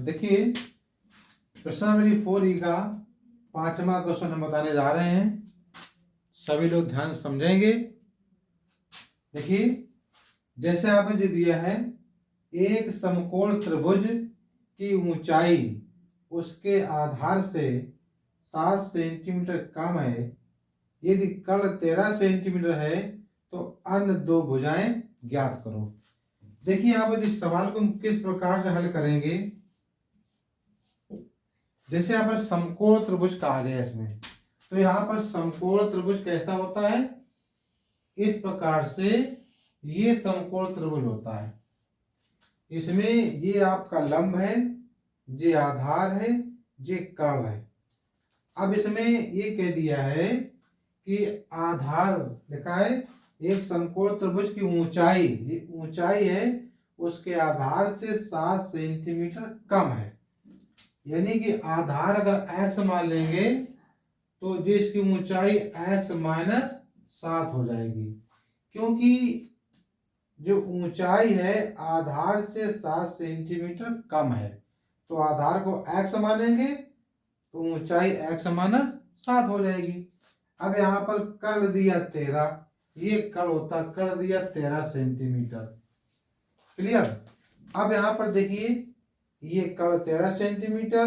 देखिए प्रश्न नंबर 4 का 5वां क्वेश्चन हम बताने जा रहे हैं। सभी लोग ध्यान से समझेंगे। देखिए जैसे आपने जो दिया है, एक समकोण त्रिभुज की ऊंचाई उसके आधार से 7 सेंटीमीटर कम है। यदि कर्ण 13 सेंटीमीटर है तो अन्य दो भुजाएं ज्ञात करो। देखिए यहाँ पर इस सवाल को हम किस प्रकार से हल करेंगे। जैसे यहाँ पर समकोण त्रिभुज कहा गया है इसमें, तो यहाँ पर समकोण त्रिभुज कैसा होता है, इस प्रकार से ये समकोण त्रिभुज होता है। इसमें ये आपका लंब है, ये आधार है, ये कर्ण है। अब इसमें ये कह दिया है कि आधार लिखा है, एक समकोण त्रिभुज की ऊंचाई, ये ऊंचाई है उसके आधार से 7 सेंटीमीटर कम है। यानी कि आधार अगर x मान लेंगे तो जिसकी ऊंचाई x माइनस 7 हो जाएगी, क्योंकि जो ऊंचाई है आधार से 7 सेंटीमीटर कम है। तो आधार को x मानेंगे तो ऊंचाई x माइनस 7 हो जाएगी। अब यहाँ पर कर दिया 13, ये कर होता कर दिया 13 सेंटीमीटर। क्लियर। अब यहाँ पर देखिए ये कर 13 सेंटीमीटर,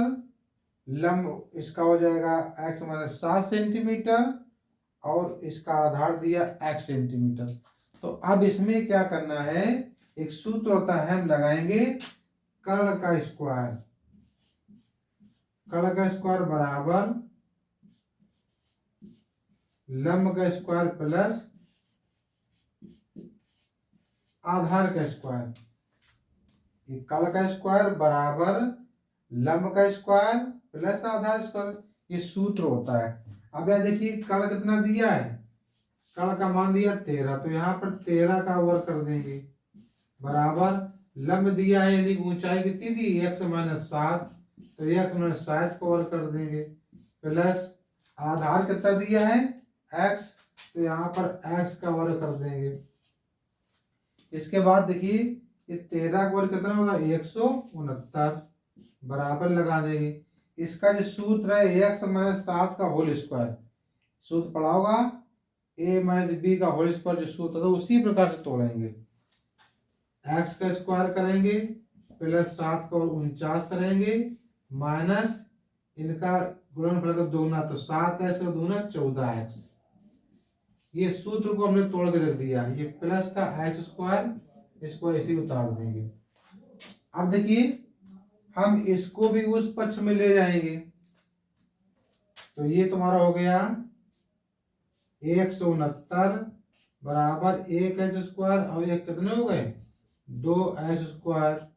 लंब इसका हो जाएगा x माइनस 7 सेंटीमीटर और इसका आधार दिया x सेंटीमीटर। तो अब इसमें क्या करना है, एक सूत्र होता है, हम लगाएंगे कर्ण का स्क्वायर। कर्ण का स्क्वायर बराबर लंब का स्क्वायर प्लस आधार का स्क्वायर। ये कर्ण का स्क्वायर बराबर लंब का स्क्वायर प्लस आधार स्क्वायर, ये सूत्र होता है। अब यह देखिए कर्ण कितना दिया है, कर्ण का मान दिया 13, तो यहाँ पर 13 का वर्ग कर देंगे बराबर लंब दिया है यानी ऊंचाई कितनी दी x माइनस 7, तो x माइनस 7 को वर्ग कर देंगे प्लस आधार कितना दिया है x, तो यहाँ पर x का वर्ग कर देंगे। इसके बाद देखिए ये 13 का वर्ग कितना होगा 169 बराबर लगा देंगे। इसका जो सूत्र है x माइनस 7 का होल स्क्वायर, सूत्र पढ़ा होगा a माइनस बी का होल स्क्वायर, जो सूत्र था उसी प्रकार से तोड़ेंगे। x का स्क्वायर करेंगे प्लस 7 का 49 करेंगे माइनस इनका गुणनफल का दोगुना, तो 7x का दूना 14x। ये सूत्र को हमने तोड़ के रख दिया, ये प्लस का x स्क्वायर, इसको ऐसे ही उतार देंगे। अब देखिए हम इसको भी उस पक्ष में ले जाएंगे, तो ये तुम्हारा हो गया 169 बराबर 1x स्क्वायर और एक कितने हो गए 2x स्क्वायर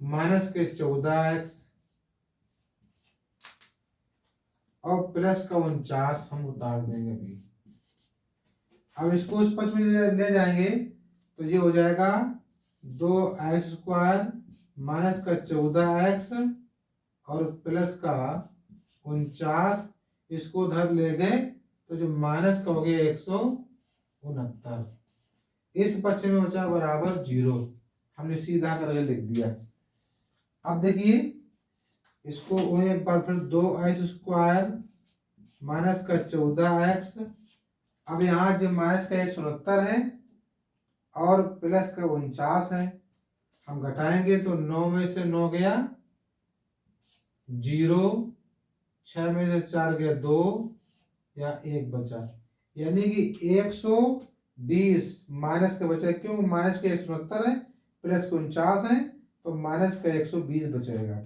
माइनस के 14x और प्लस का 49 हम उतार देंगे अभी। अब इसको उस पक्ष में ले जाएंगे तो ये हो जाएगा 2x स्क्वायर माइनस का 14x और प्लस का 49, इसको उधर ले गए तो जो माइनस का हो गया 169, इस पक्ष में बचा बराबर 0, हमने सीधा करके लिख दिया। अब देखिए इसको एक बार फिर 2x स्क्वायर माइनस का 14x, अब यहाँ जो माइनस का 169 है और प्लस का 49 है, हम घटाएंगे तो 9 में से 9 गया 0, 6 में से 4 गया 2 या 1 बचा, यानी कि 120 माइनस का बचा। क्यों, माइनस के 169 है प्लस के 49 है तो माइनस का 120 बचेगा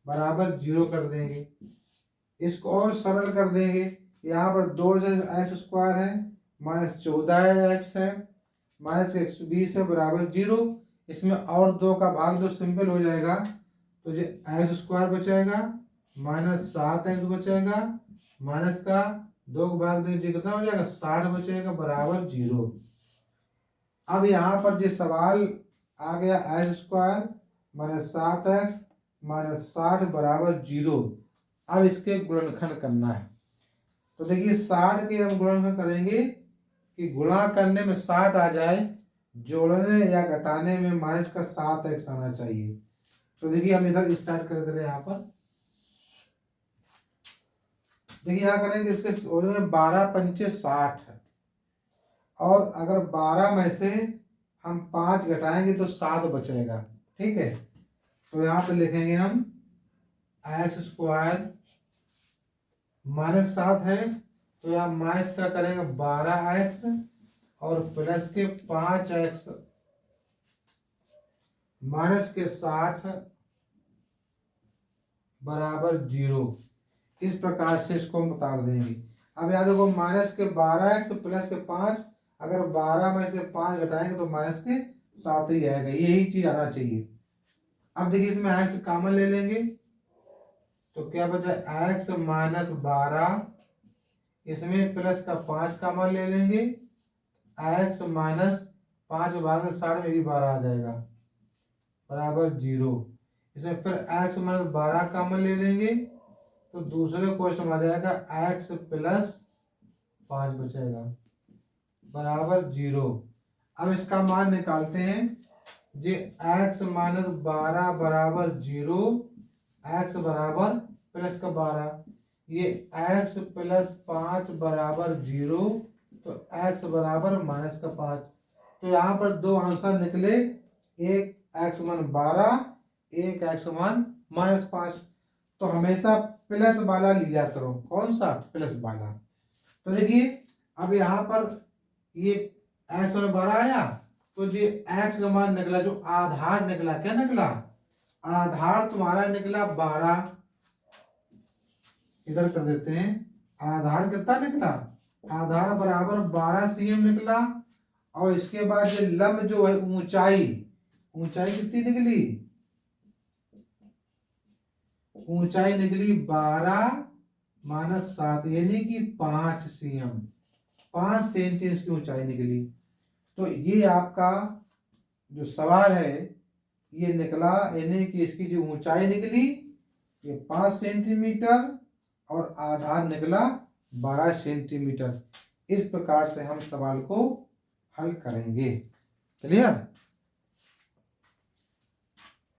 बराबर 0 कर देंगे। इसको और सरल कर देंगे, यहाँ पर 2x स्क्वायर है माइनस 14x है माइनस 120 है बराबर 0। इसमें और 2 का भाग दो सिंपल हो जाएगा, तो जो x स्क्वायर बचेगा माइनस 7x बचेगा माइनस का 2 का भाग दो कितना हो जाएगा 60 बचेगा बराबर 0। अब यहाँ पर जो सवाल आ गया x square minus 7x minus 60 बराबर 0। अब इसके गुणनखंड करना है, तो देखिए 60 के हम गुणनखंड करेंगे कि गुणा करने में 60 आ जाए, जोड़ने या घटाने में माइनस का 7x आना चाहिए। तो देखिए हम इधर स्टार्ट कर दे रहे हैं यहाँ पर। देखिए यहाँ करेंगे, इसके हो जाएंगे 12 पंचे 60 है, और अगर 12 में से हम 5 घटाएंगे तो 7 बचेगा। ठीक है, तो यहाँ पे लिखेंगे हम एक्स स्क्वायर -7 है, तो यहाँ माइनस का करेंगे 12x और प्लस के 5x माइनस के 60 बराबर 0। इस प्रकार से इसको हम उतार देंगे। अब यहाँ देखो माइनस के 12x प्लस के 5, अगर 12 में से 5 घटाएंगे तो माइनस के 7 ही आएगा, यही चीज आना चाहिए। अब देखिए इसमें x कॉमन ले लेंगे तो क्या बचा, x माइनस 12, इसमें प्लस का 5 कॉमन ले लेंगे, x माइनस 5 भाग 60 में भी 12 आ जाएगा बराबर 0। इसमें फिर x माइनस 12 कॉमन ले लेंगे तो दूसरे क्वेश्चन आ जाएगा x प्लस 5 बचेगा बराबर 0। अब इसका मान निकालते हैं, जे x माइनस 12 बराबर 0, x बराबर प्लस का 12, ये x प्लस 5 बराबर 0, तो x बराबर माइनस का 5। तो यहाँ पर दो आंसर निकले, एक x मान 12, एक x मान -5। तो हमेशा प्लस वाला लिया करो। कौन सा? प्लस वाला। तो देखिए अब यहाँ पर ये x और 12 आया, तो ये x का मान निकला, जो आधार निकला, क्या निकला? आधार तुम्हारा निकला 12। इधर कर देते हैं, आधार कितना निकला? आधार बराबर 12 cm निकला। और इसके बाद ये लंब जो है ऊंचाई, ऊंचाई कितनी निकली? ऊंचाई निकली 12 माइनस 7 यानी कि 5 cm, 5 सेंटीमीटर इसकी ऊंचाई निकली। तो ये आपका जो सवाल है ये निकला, यानी कि इसकी जो ऊंचाई निकली ये 5 सेंटीमीटर और आधार निकला 12 सेंटीमीटर। इस प्रकार से हम सवाल को हल करेंगे। क्लियर?